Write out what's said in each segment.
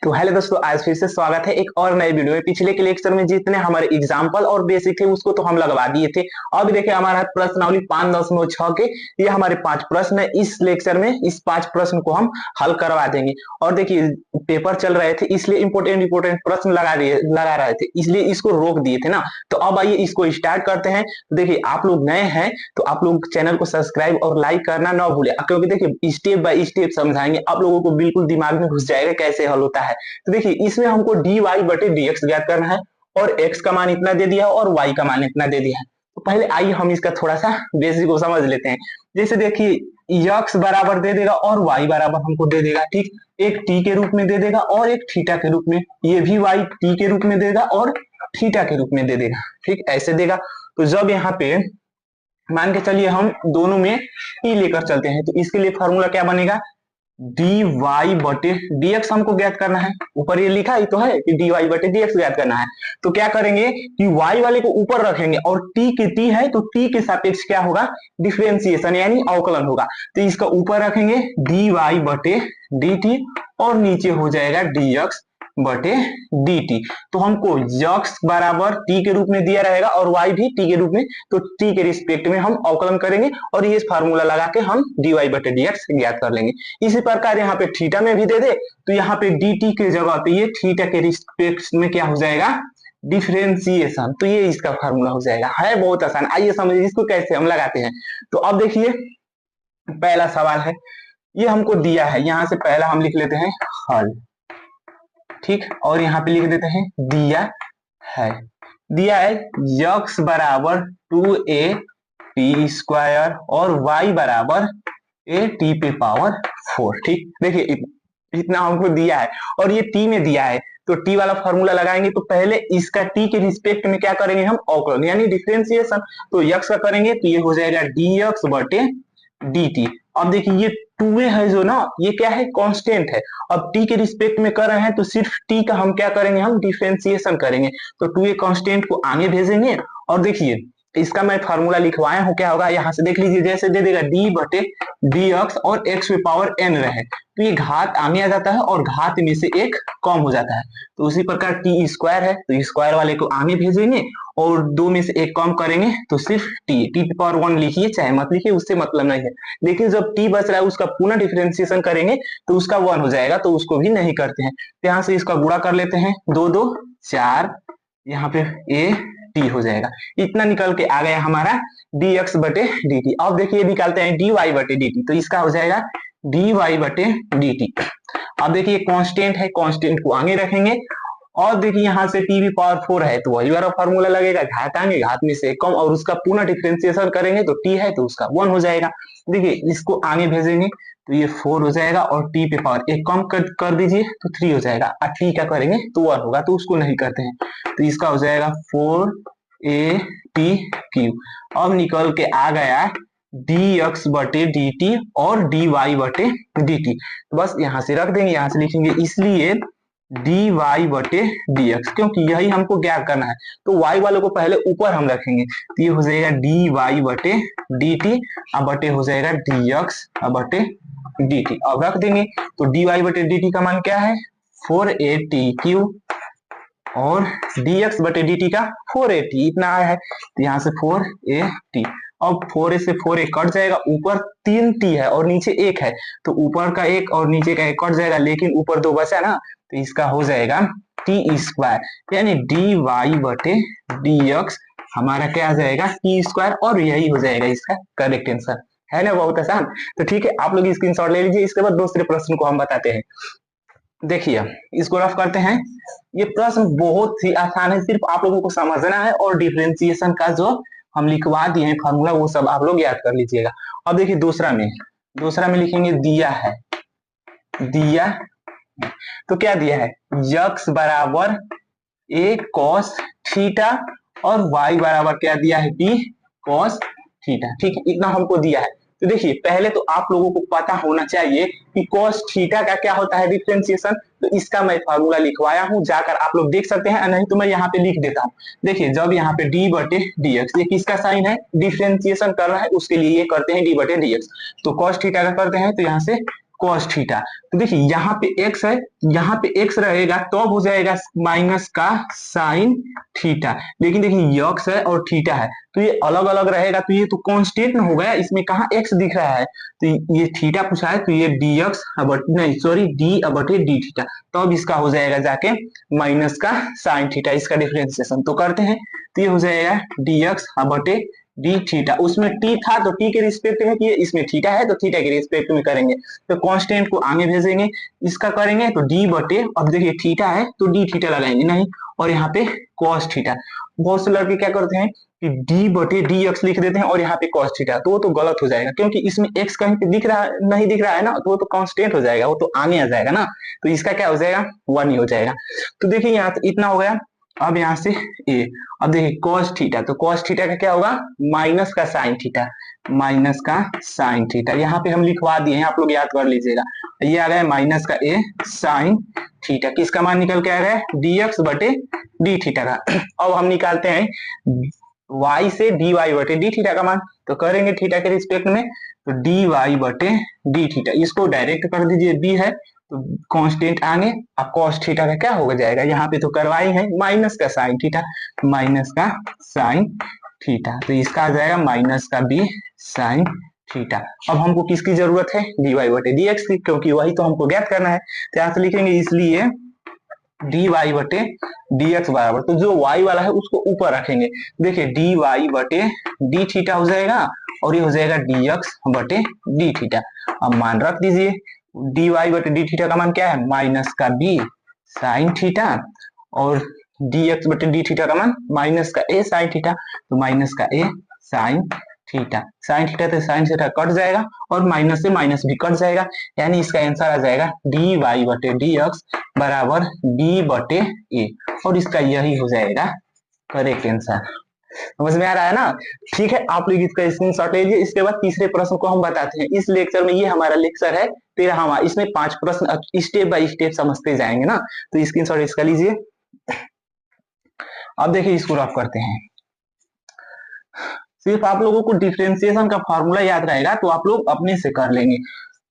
तो हेलो दोस्तों, आज फिर से स्वागत है एक और नए वीडियो में। पिछले के लेक्चर में जितने हमारे एग्जाम्पल और बेसिक थे उसको तो हम लगवा दिए थे। अब देखिए हमारा प्रश्नावली 5.6 के ये हमारे 5 प्रश्न है। इस लेक्चर में इस 5 प्रश्न को हम हल करवा देंगे। और देखिए पेपर चल रहे थे इसलिए इंपोर्टेंट प्रश्न लगा रहे थे, इसलिए इसको रोक दिए थे ना। तो अब आइए इसको स्टार्ट करते हैं। तो देखिए आप लोग नए हैं तो आप लोग चैनल को सब्सक्राइब और लाइक करना ना भूले, क्योंकि देखिए स्टेप बाय स्टेप समझाएंगे, आप लोगों को बिल्कुल दिमाग में घुस जाएगा कैसे हल होता है। तो देखिए इसमें हमको dy बटे dx ज्ञात करना है और x का मान इतना दे दिया है और y का मान इतना दे दिया है। तो पहले आइए हम इसका थोड़ा सा बेसिक को समझ लेते हैं। जैसे देखिए x बराबर दे देगा और y बराबर हमको दे देगा, ठीक। एक t के रूप में दे देगा और एक थीटा के रूप में, ये भी y t के रूप में देगा और थीटा के रूप में दे देगा, ठीक ऐसे देगा। तो जब यहाँ पे मान के चलिए हम दोनों में t लेकर चलते हैं तो इसके लिए फॉर्मूला क्या बनेगा, dy बटे dx हमको ज्ञात करना है। ऊपर ये लिखा ही तो है कि dy बटे dx ज्ञात करना है। तो क्या करेंगे कि y वाले को ऊपर रखेंगे और t के t है तो t के सापेक्ष क्या होगा, डिफरेंशिएशन यानी अवकलन होगा। तो इसका ऊपर रखेंगे dy बटे dt और नीचे हो जाएगा dx बटे dt। तो हमको x बराबर t के रूप में दिया रहेगा और y भी t के रूप में, तो t के रिस्पेक्ट में हम अवकलन करेंगे और ये फार्मूला लगा के हम dy बटे dx ज्ञात कर लेंगे। इसी प्रकार यहाँ पे थीटा में भी दे दे तो यहाँ पे dt के जगह पे ये थीटा के रिस्पेक्ट में क्या हो जाएगा, डिफरेंशिएशन। तो ये इसका फार्मूला हो जाएगा। है बहुत आसान, आइए समझिए इसको कैसे हम लगाते हैं। तो अब देखिए पहला सवाल है, ये हमको दिया है, यहाँ से पहला हम लिख लेते हैं हल, ठीक। और यहाँ पे लिख देते हैं दिया है x बराबर 2a t स्क्वायर और y बराबर a t पे पावर 4, ठीक। देखिए इतना हमको दिया है और ये t में दिया है तो t वाला फॉर्मूला लगाएंगे। तो पहले इसका t के रिस्पेक्ट में क्या करेंगे हम, अवकलन यानी डिफरेंशिएशन। तो x का करेंगे तो ये हो जाएगा dx बटे dt। अब देखिए ये 2a है जो ना, ये क्या है, कांस्टेंट है। अब t के रिस्पेक्ट में कर रहे हैं तो सिर्फ t का हम क्या करेंगे, हम डिफरेंशिएशन करेंगे। तो 2a कांस्टेंट को आगे भेजेंगे और देखिए इसका मैं फार्मूला लिखवाया हूं, क्या होगा यहाँ से देख लीजिए। जैसे दे देगा d बटे dx और x पे पावर n रहे तो ये घात आगे आ जाता है और घात में से एक कम हो जाता है। तो उसी प्रकार t स्क्वायर है तो स्क्वायर वाले को आगे भेजेंगे और 2 में से एक कम करेंगे तो सिर्फ t पे पावर 1 लिखिए चाहे मत लिखिए, उससे मतलब नहीं है। लेकिन जब t बच रहा है उसका पुनः डिफरेंशिएशन करेंगे तो उसका 1 हो जाएगा, तो उसको भी नहीं करते हैं। तो यहाँ से इसका गुणा कर लेते हैं, 2 2 4, यहाँ पे a t हो जाएगा। इतना निकल के आ गया हमारा dx बटे dt। अब देखिए निकालते हैं dy बटे dt, तो इसका हो जाएगा dy बटे dt। अब देखिए कांस्टेंट है, कांस्टेंट को आगे रखेंगे और देखिए यहाँ से t भी पावर 4 है तो वही वाला फॉर्मूला लगेगा, घात आगे घात में से कम और उसका पुनः डिफरेंशिएशन करेंगे तो t है तो उसका 1 हो जाएगा। देखिए इसको आगे भेजेंगे तो ये 4 हो जाएगा और t पे पावर एक कम कर दीजिए तो 3 हो जाएगा। और t क्या करेंगे तो 1 होगा, तो उसको नहीं करते हैं। तो इसका हो जाएगा 4a/t³। अब निकल के आ गया dx बटे dt और dy बटे dt। तो बस यहाँ से रख देंगे, यहाँ से लिखेंगे इसलिए dy बटे dx, क्योंकि यही हमको ज्ञात करना है। तो y वालों को पहले ऊपर हम रखेंगे तो ये हो जाएगा dy बटे dt अब बटे हो जाएगा dx बटे dt। अब रख देंगे तो dy बटे dt का मान क्या है, 4a/t³ और dx बटे dt का 4a/t इतना आया है। तो यहाँ से 4a/t। अब 4a से 4a कट जाएगा, ऊपर 3t है और नीचे 1 है तो ऊपर का 1 और नीचे का 1 कट जाएगा, लेकिन ऊपर 2 बचा ना तो इसका हो जाएगा t स्क्वायर यानी dy बटे dx हमारा क्या आ जाएगा t स्क्वायर, और यही हो जाएगा इसका करेक्ट आंसर। है ना बहुत आसान। तो ठीक है, आप लोग स्क्रीनशॉट ले लीजिए। इसके बाद दूसरे प्रश्न को हम बताते हैं। देखिए इसको रफ करते हैं। ये प्रश्न बहुत ही आसान है, सिर्फ आप लोगों को समझना है और डिफरेंशिएशन का जो हम लिखवा दिए हैं फार्मूला वो सब आप लोग याद कर लीजिएगा। अब देखिए दूसरा में लिखेंगे दिया तो क्या दिया है, x बराबर a cos थीटा और y बराबर क्या दिया है, b cos थीटा, ठीक है। इतना हमको दिया है। तो देखिए पहले तो आप लोगों को पता होना चाहिए कि cos थीटा का क्या होता है, डिफरेंशिएशन। तो इसका मैं फार्मूला लिखवाया हूं, जाकर आप लोग देख सकते हैं, नहीं तो मैं यहाँ पे लिख देता हूँ। देखिए जब यहाँ पे d बटे dx, ये किसका साइन है, डिफरेंशिएशन करना है उसके लिए ये करते हैं d बटे dx। तो cos थीटा का करते हैं तो यहाँ से कॉस थीटा। तो देखिए यहाँ पे x है, यहाँ पे x रहेगा तो हो जाएगा माइनस का साइन थीटा, लेकिन देखिए x है और थीटा है तो ये अलग अलग रहेगा, तो ये तो कांस्टेंट हो गया, इसमें कहाँ x दिख रहा है, तो ये थीटा पूछा है तो ये dx नहीं सॉरी d बटे डी थीटा, तो अब इसका हो जाएगा जाके माइनस का साइन थीटा, इसका डिफरेंशिएशन तो करते हैं, तो ये हो जाएगा dx बटे डी थीटा, उसमें टी था तो टी के रिस्पेक्ट में किए, इसमें थीटा है तो थीटा के रिस्पेक्ट में करेंगे, तो कांस्टेंट को आगे भेजेंगे, इसका करेंगे तो डी बटे, अब देखिए थीटा है तो डी थीटा लगाएंगे नहीं, और यहाँ पे कॉस थीटा, बहुत से लड़के क्या करते हैं कि डी बटे डी एक्स लिख देते हैं और यहाँ पे कॉस थीटा, तो वो तो गलत हो जाएगा क्योंकि इसमें एक्स कहीं पे दिख रहा नहीं दिख रहा है ना, तो वो तो कांस्टेंट हो जाएगा, वो तो आगे आ जाएगा ना, तो इसका क्या हो जाएगा 1 ही हो जाएगा। तो देखिए यहाँ तो इतना हो गया, अब यहाँ से ए, अब देखिए cos थीटा, तो cos थीटा का क्या होगा माइनस का साइन थीटा, माइनस का साइन थीटा, यहाँ पे हम लिखवा दिए हैं, आप लोग याद कर लीजिएगा, ये आ गया माइनस का ए साइन थीटा, किसका मान निकल के आ गया dx बटे डी थीटा का। अब हम निकालते हैं y से dy बटे डी थीटा का मान, तो करेंगे थीटा के रिस्पेक्ट में, तो dy बटे डी थीटा, इसको डायरेक्ट कर दीजिए, b है तो कांस्टेंट आगे, अब cos थीटा का क्या हो जाएगा, यहाँ पे तो करवाई है माइनस का साइन थीटा, माइनस का साइन थीटा, तो इसका आ जाएगा माइनस का बी साइन थीटा। अब हमको किसकी जरूरत है dy बटे dx की, क्योंकि वही तो हमको ज्ञात करना है, तो यहाँ से लिखेंगे इसलिए dy बटे dx बराबर, तो जो y वाला है उसको ऊपर रखेंगे, देखिए dy बटे डी थीटा हो जाएगा और ये हो जाएगा dx बटे डी थीटा, अब मान रख दीजिए, dy बटे डी थीटा का मान क्या है माइनस का बी साइन थीटा, और dx बटे डी थीटा का मान माइनस का ए साइन थीटा, तो माइनस का ए साइन थीटा, साइन थीटा तो साइन थीटा कट जाएगा और माइनस से माइनस भी कट जाएगा, यानी इसका आंसर आ जाएगा dy बटे dx बराबर b बटे ए, और इसका यही हो जाएगा करेक्ट आंसर। समझ में आ रहा है ना, ठीक है, आप लोग इसका स्क्रीनशॉट ले लीजिए। इसके बाद तीसरे प्रश्न को हम बताते हैं, इस लेक्चर में, ये हमारा लेक्चर है 13वां, इसमें 5 प्रश्न स्टेप बाय स्टेप समझते जाएंगे ना, तो स्क्रीनशॉट इसका लीजिए। अब देखिए इसको रफ करते हैं, सिर्फ आप लोगों को डिफरेंशिएशन का फॉर्मूला याद रहेगा तो आप लोग अपने से कर लेंगे,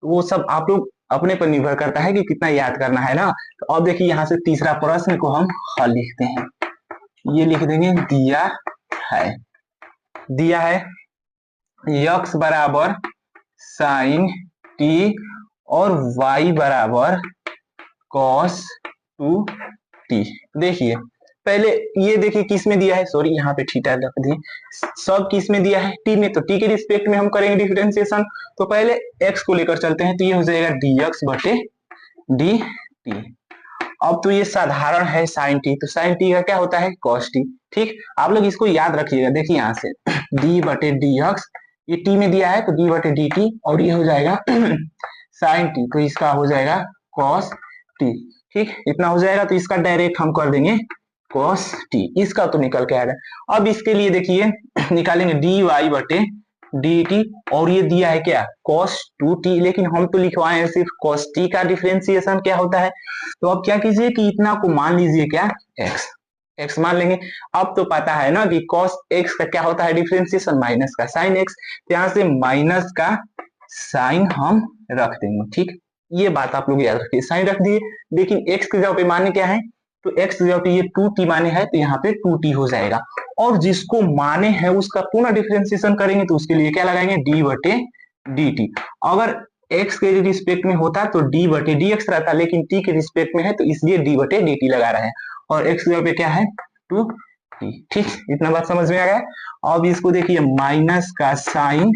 वो सब आप लोग अपने पर निर्भर करता है कि कितना याद करना है ना। तो अब देखिए यहाँ से तीसरा प्रश्न को हम हल लिखते हैं, ये लिख देंगे दिया है x बराबर साइन टी और y बराबर cos 2t। देखिए पहले ये देखिए किस में दिया है, सॉरी यहाँ पे थीटा रख दिए, सब किस में दिया है t में, तो t के रिस्पेक्ट में हम करेंगे डिफरेंशिएशन, तो पहले x को लेकर चलते हैं, तो ये हो जाएगा dx बटे dt। अब तो ये साधारण है साइन टी, तो साइन टी का क्या होता है cos टी, ठीक, आप लोग इसको याद रखिएगा, देखिए यहाँ से d बटे dx, ये t में दिया है तो d बटे dt, और ये हो जाएगा साइन टी, तो इसका हो जाएगा cos टी, ठीक, इतना हो जाएगा, तो इसका डायरेक्ट हम कर देंगे cos टी, इसका तो निकल के आएगा। अब इसके लिए देखिए निकालेंगे dy बटे dt, और ये दिया है क्या cos 2t, लेकिन हम तो लिखवाए हैं सिर्फ cos t का डिफरेंशिएशन क्या होता है, तो अब क्या कीजिए कि इतना को मान लीजिए क्या x मान लेंगे। अब तो पता है ना कि cos x का क्या होता है डिफरेंशिएशन माइनस का साइन x, तो यहाँ से माइनस का साइन हम रख देंगे, ठीक, ये बात आप लोग याद रखिए, साइन रख दिए, लेकिन x के जगह पे माने क्या है, तो x की जगह पे ये 2t माने है तो यहाँ पे 2t हो जाएगा, और जिसको माने है उसका पुनः डिफरेंशिएशन करेंगे तो उसके लिए क्या लगाएंगे d बटे dt, अगर x के रिस्पेक्ट में होता तो d बटे dx रहता, लेकिन t के रिस्पेक्ट में है तो इसलिए d बटे dt लगा रहे हैं, और x की जगह पे क्या है 2t, ठीक, इतना बात समझ में आ गया। अब इसको देखिए माइनस का साइन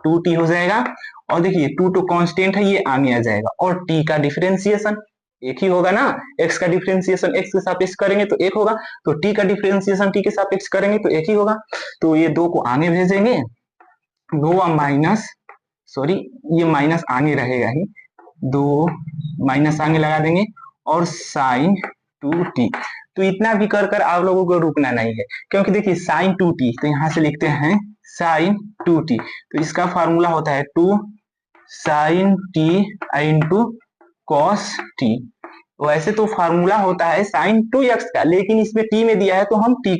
2t हो जाएगा, और देखिए 2 तो कांस्टेंट है ये आगे आ जाएगा, और t का डिफरेंशिएशन एक ही होगा ना, x का डिफरेंशिएशन x के सापेक्ष करेंगे तो एक होगा, तो t का डिफरेंशिएशन t के सापेक्ष करेंगे तो एक ही होगा, तो ये 2 को आगे भेजेंगे, 2 माइनस सॉरी ये माइनस आगे रहेगा ही, 2 माइनस आगे लगा देंगे, और साइन 2t, तो इतना भी कर आप लोगों को रुकना नहीं है, क्योंकि देखिए साइन 2t, तो यहाँ से लिखते हैं साइन 2t, तो इसका फॉर्मूला होता है 2 sine t into cos t, वैसे तो फार्मूला होता है साइन 2x का, लेकिन इसमें t में दिया है तो हम t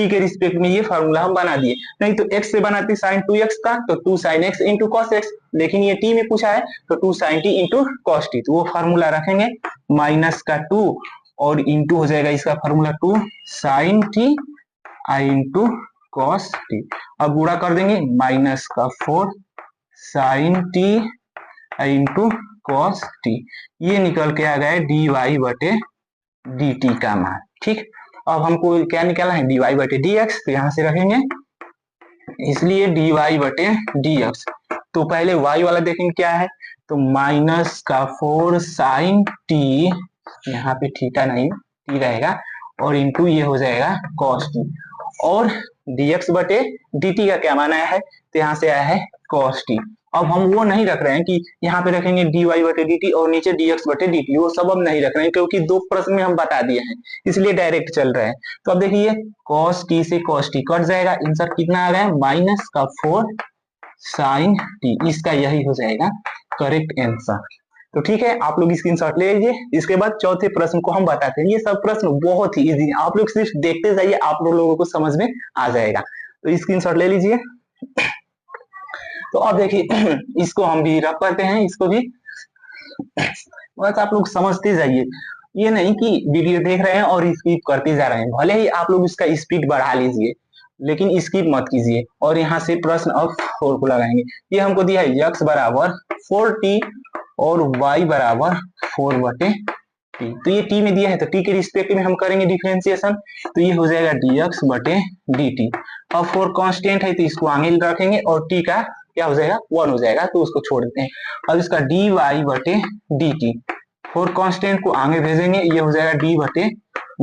के रिस्पेक्ट में ये फार्मूला हम बना दिए। नहीं तो x से बनाते साइन 2x का तो 2 sin x into cos x, लेकिन ये t में पूछा है तो 2 sin t into cos T, तो वो फार्मूला रखेंगे माइनस का 2 और इंटू हो जाएगा इसका formula 2 sin t into cos T. अब गुणा कर देंगे माइनस का 4 sin t into cos T, ये निकल के आ गया डी वाई बटे डी टी का मान। ठीक, अब हमको क्या निकालना है डी वाई बटे डी एक्स, तो यहाँ से रखेंगे इसलिए डी वाई बटे डी एक्स। तो पहले वाई वाला देखेंगे क्या है, तो माइनस का 4 साइन टी, यहाँ पे थीटा नहीं टी रहेगा, और इंटू ये हो जाएगा कॉस टी, और dx बटे dt का क्या मान आया है, तो यहाँ से आया है cos t। अब हम वो नहीं रख रहे हैं कि यहाँ पे रखेंगे dy बटे dt और नीचे dx बटे dt, वो सब अब नहीं रख रहे हैं क्योंकि दो प्रश्न में हम बता दिए हैं, इसलिए डायरेक्ट चल रहे हैं। तो अब देखिए cos t से cos t कट जाएगा, आंसर कितना आ गया माइनस का 4 sin t, इसका यही हो जाएगा करेक्ट आंसर। तो ठीक है, आप लोग स्क्रीनशॉट ले लीजिए। इसके बाद चौथे प्रश्न को हम बताते हैं। ये सब प्रश्न बहुत ही इजी है, आप लोग सिर्फ देखते जाइए, आप लोगों को समझ में आ जाएगा। तो स्क्रीनशॉट ले लीजिए। तो अब देखिए इसको हम भी रब करते हैं, इसको भी बस आप लोग समझते जाइए, ये नहीं कि वीडियो देख रहे हैं और स्किप करते जा रहे हैं। भले ही आप लोग इसका स्पीड बढ़ा लीजिए लेकिन स्किप मत कीजिए। और यहाँ से प्रश्न अब 4 को लगाएंगे। ये हमको दिया है x बराबर 4t और y बराबर 4 बटे t, तो ये t में दिया है तो t के रिस्पेक्ट में हम करेंगे डिफरेंशिएशन, तो ये हो जाएगा dx बटे dt। अब 4 कांस्टेंट है तो इसको आगे रखेंगे और t का क्या हो जाएगा 1 हो जाएगा, तो उसको छोड़ देते हैं। अब इसका dy बटे dt, 4 कांस्टेंट को आगे भेजेंगे, ये हो जाएगा d बटे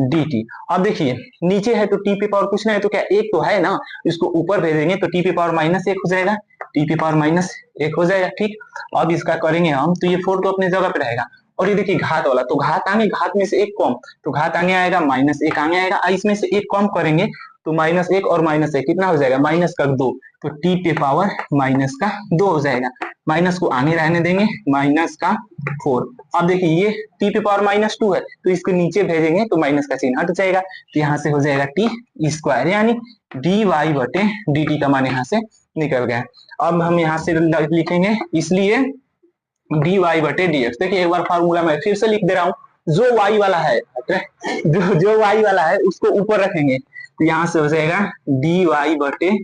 dt। अब देखिए नीचे है तो t पे पावर कुछ नहीं है तो क्या एक तो है ना, इसको ऊपर भेजेंगे तो t पे पावर माइनस 1 हो जाएगा, t पे पावर माइनस 1 हो जाएगा। ठीक, अब इसका करेंगे हम तो ये 4 तो अपने जगह पे रहेगा, और ये देखिए घात वाला तो घात आगे, घात में से एक कम तो घात आगे आएगा माइनस 1 आगे आएगा, इसमें से एक कम करेंगे तो माइनस 1 और माइनस 1 कितना हो जाएगा माइनस का 2, तो t पे पावर माइनस का 2 हो जाएगा। माइनस को आगे रहने देंगे माइनस का 4। अब देखिए ये t पे पावर माइनस 2 है तो इसको नीचे भेजेंगे तो माइनस का चिन्ह हट जाएगा, तो यहाँ से हो जाएगा t स्क्वायर, यानी dy बटे dt का मान यहाँ से निकल गया। अब हम यहाँ से लिखेंगे इसलिए dy बटे dx। देखिए एक बार फार्मूला मैं फिर से लिख दे रहा हूँ, जो y वाला है जो y वाला है उसको ऊपर रखेंगे तो यहाँ से हो जाएगा dy बटे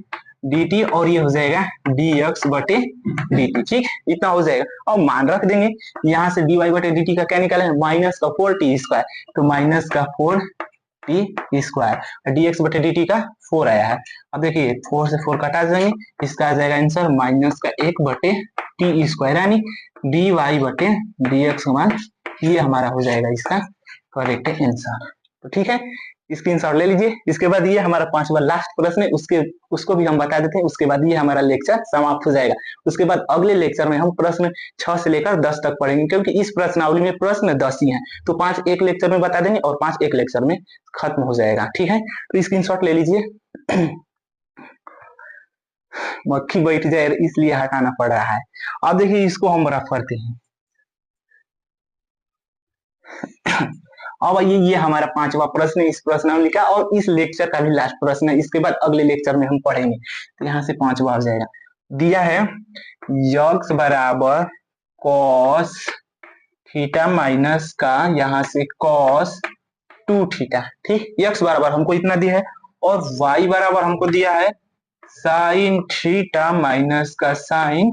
dt और ये हो जाएगा dx बटे dt। ठीक, इतना हो जाएगा। और मान रख देंगे, यहाँ से dy बटे dt का क्या निकाला है माइनस का 4t स्क्वायर, तो माइनस का 4t स्क्वायर, dx बटे dt का 4 आया है। अब देखिए 4 से 4 कटा जाएंगे, इसका आ जाएगा आंसर माइनस का 1 बटे टी स्क्वायर, यानी dy बटे dx का मान ये हमारा हो जाएगा इसका करेक्ट आंसर। तो ठीक है, स्क्रीनशॉट ले लीजिए। इसके बाद ये हमारा 5वां लास्ट प्रश्न है, उसको भी हम बता देते हैं, उसके बाद ये हमारा लेक्चर समाप्त हो जाएगा। उसके बाद अगले लेक्चर में हम प्रश्न 6 से लेकर 10 तक पढ़ेंगे, क्योंकि इस प्रश्नावली में प्रश्न 10 ही हैं, तो 5 एक लेक्चर में बता देंगे और 5 एक लेक्चर में खत्म हो जाएगा। ठीक है, तो स्क्रीनशॉट ले लीजिए। मक्खी बैठ जाए इसलिए हटाना पड़ रहा है। अब देखिए इसको हम रफ करते हैं। अब ये हमारा 5वां प्रश्न इस प्रश्नावली का और इस लेक्चर का भी लास्ट प्रश्न है। इसके बाद अगले लेक्चर में हम पढ़ेंगे, तो यहाँ से 5वां हो जाएगा। दिया है x बराबर cos थीटा माइनस का यहाँ से cos 2 थीटा। ठीक, x बराबर हमको इतना दिया है और y बराबर हमको दिया है साइन थीटा माइनस का साइन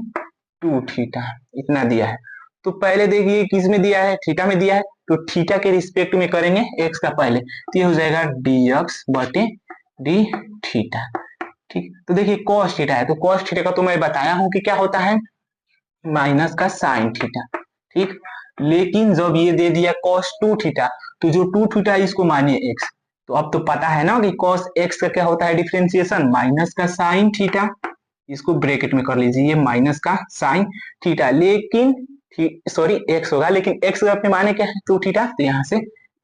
2 थीटा, इतना दिया है। तो पहले देखिए किस में दिया है, थीटा में दिया है, तो थीटा के रिस्पेक्ट में करेंगे x का पहले, तो ये हो जाएगा dx बटे डी थीटा। ठीक, तो देखिए cos थीटा है तो cos थीटा का तो मैं बताया हूं कि क्या होता है माइनस का साइन थीटा। ठीक, लेकिन जब ये दे दिया cos 2 थीटा तो जो 2 थीटा इसको मानिए x, तो अब तो पता है ना कि cos x का क्या होता है डिफरेंशिएशन माइनस का साइन थीटा, इसको ब्रैकेट में कर लीजिए, ये माइनस का साइन थीटा, लेकिन सॉरी x होगा, लेकिन x का अपने माने क्या है 2 थीटा, तो यहाँ से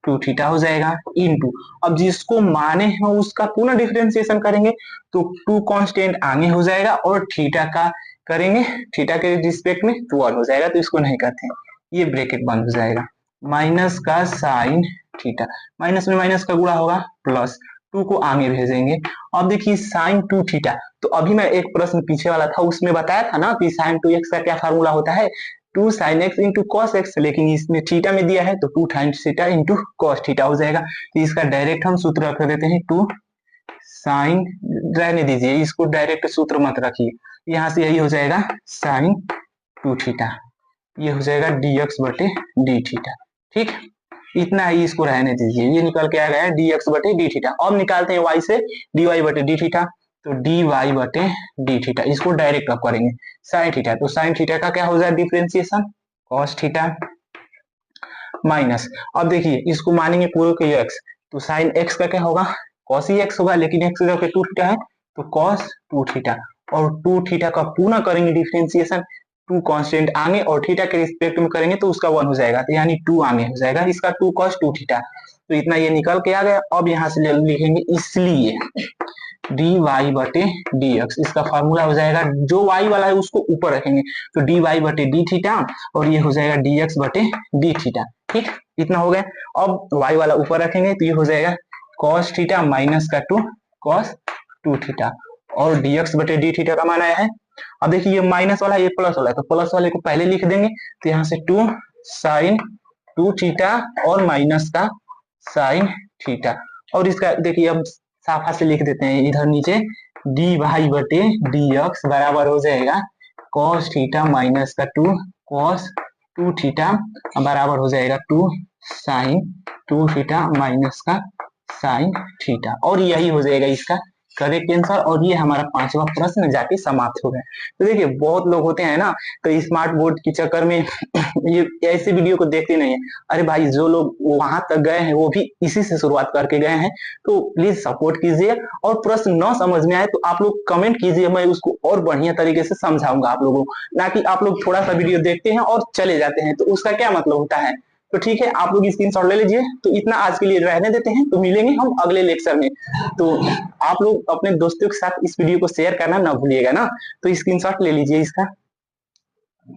2 थीटा हो जाएगा इनटू, अब जिसको माने हैं उसका पुनः डिफरेंशिएशन करेंगे तो 2 कांस्टेंट आगे हो जाएगा और थीटा का करेंगे थीटा के रिस्पेक्ट में तो 1 हो जाएगा, तो इसको नहीं करते हैं, ये ब्रैकेट बंद हो जाएगा। माइनस का साइन थीटा, माइनस में माइनस का गुणा होगा प्लस 2 को आगे भेजेंगे। अब देखिए साइन 2 थीटा, तो अभी मैं एक प्रश्न पीछे वाला था उसमें बताया था ना कि साइन 2x का क्या फार्मूला होता है, 2 sin x into cos x, लेकिन इसमें थीटा में दिया है तो 2 times theta into cos theta हो जाएगा। तो इसका डायरेक्ट हम सूत्र रख देते हैं 2 साइन, रहने दीजिए इसको, डायरेक्ट सूत्र मत रखिए, यहाँ से यही हो जाएगा साइन 2 थीटा, ये हो जाएगा dx बटे डी थीटा। ठीक, इतना ही इसको रहने दीजिए, ये निकल के आ गया dx बटे डी थीटा। अब निकालते हैं y से dy बटे डी थीटा, तो dy बटे डी थीटा, इसको डायरेक्ट अब करेंगे साइन थीटा, तो साइन थीटा का क्या हो जाए डिफरेंशिएशन cos थीटा माइनस, अब देखिए इसको मानेंगे पूरे के x, तो साइन x का क्या होगा cos ही x होगा, लेकिन x का 2 थीटा है तो cos 2 थीटा, और 2 थीटा का पूर्ण करेंगे डिफरेंशिएशन, 2 कांस्टेंट आगे और थीटा के रिस्पेक्ट में करेंगे तो उसका 1 हो जाएगा, तो यानी 2 आगे हो जाएगा, इसका 2 cos 2 थीटा, तो इतना ये निकल के आ गया। अब यहाँ से लिखेंगे इसलिए dy बटे dx, इसका फार्मूला हो जाएगा, जो y वाला है उसको ऊपर रखेंगे तो dy बटे डी थीटा, और ये हो जाएगा dx बटे डी थीटा। ठीक, इतना हो गया। अब y वाला ऊपर रखेंगे तो ये हो जाएगा cos थीटा माइनस का 2 cos 2 थीटा, और dx बटे डी थीटा का मान आया है। अब देखिए ये माइनस वाला ये प्लस वाला है, तो प्लस वाले को पहले लिख देंगे, तो यहाँ से 2 साइन 2 थीटा और माइनस का साइन थीटा, और इसका देखिए अब साफा से लिख देते हैं इधर नीचे, डी वाई बटे डी एक्स बराबर हो जाएगा cos थीटा माइनस का 2 cos 2 थीटा बराबर हो जाएगा 2 साइन 2 थीटा माइनस का साइन थीटा, और यही हो जाएगा इसका करेक्ट आंसर, और ये हमारा 5वां प्रश्न जाके समाप्त हो गया। तो देखिए बहुत लोग होते हैं ना, तो स्मार्ट बोर्ड के चक्कर में ये ऐसे वीडियो को देखते नहीं है। अरे भाई जो लोग वहां तक गए हैं वो भी इसी से शुरुआत करके गए हैं, तो प्लीज सपोर्ट कीजिए, और प्रश्न न समझ में आए तो आप लोग कमेंट कीजिए, मैं उसको और बढ़िया तरीके से समझाऊंगा आप लोगों को, ना कि आप लोग थोड़ा सा वीडियो देखते हैं और चले जाते हैं, तो उसका क्या मतलब होता है। तो ठीक है, आप लोग स्क्रीनशॉट ले लीजिए। तो इतना आज के लिए रहने देते हैं, तो मिलेंगे हम अगले लेक्चर में। तो आप लोग अपने दोस्तों के साथ इस वीडियो को शेयर करना ना भूलिएगा ना, तो स्क्रीनशॉट ले लीजिए इसका।